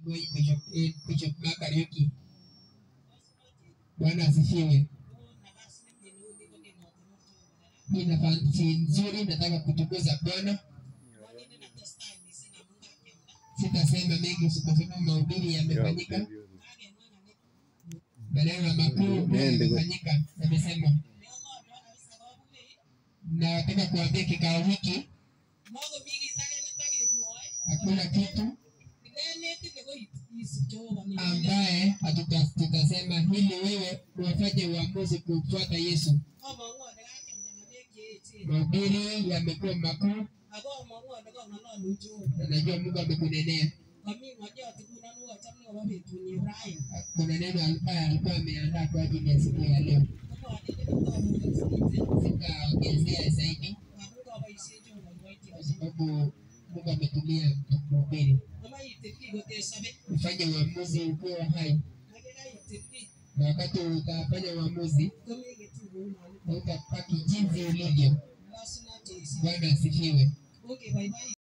Bishop Makariuki. Bwana asifiwe. Ni nafasi nzuri, nataka kutukuza Bwana. Sitasema mengi kwa sababu mahubiri yamefanyika. Maneno makuu yamefanyika, yamesema. Na nataka kuambia kikao hiki hakuna kitu ambaye hatutasema hili wewe uwafanye uamuzi kufuata Yesu. Mahubiri yamekuwa makuu. Najua Mungu amekunenea. Kuna neno alikuwa ameandaa kwa ajili ya siku ya leo. Sitaongezea zaidi kwa sababu Mungu ametumia mahubiri. Ufanye uamuzi ukiwa hai. Na wakati utafanya uamuzi utapaki jinsi ulivyo. Bwana asifiwe.